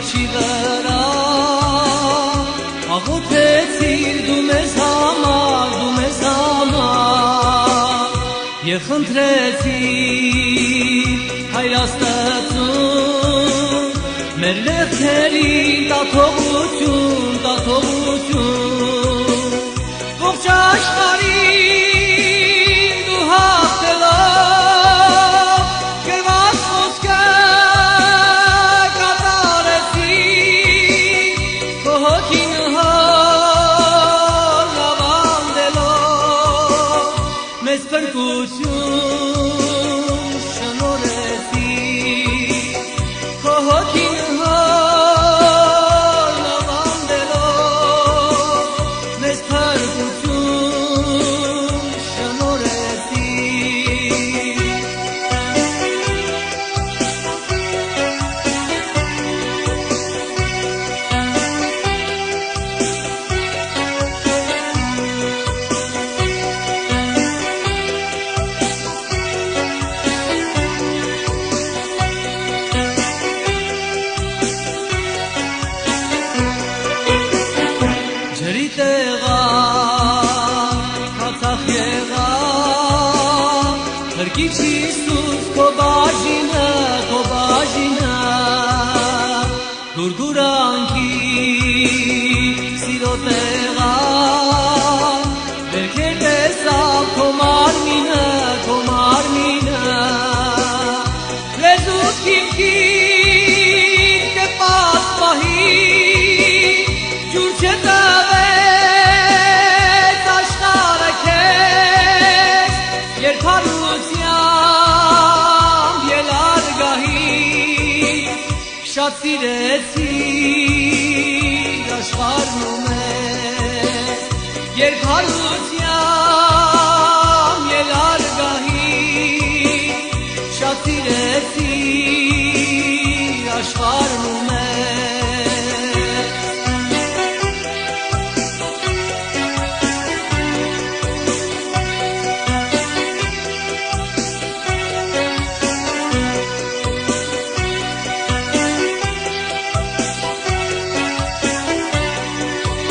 խաչի վրա աղոթեցիր դու մեզ համար Եվ խնդրեցիր Հայր Աստծուն մեր լեզքերին տա թողություն ողջ աշխարհին դու հաղթելով գրված խոսքը կատարեցիր քո հոգին հալավանդելով մեզ փրկություն շնորհեցիր քո հոգին ջրի տեղան քացախ եղան Փրկիչ Հիսուս քո բաժինը գուրգուրանքի սիրո տեղան վերքեր տեսավ քո մարմինը լեզուս քիմքիդ կպած պահի ջուր չտվեց աշխարհը քեզ երբ հարությամբ ելար գահի շատ սիրեցիր աշխարհն ու մեզ երբ հարությամբ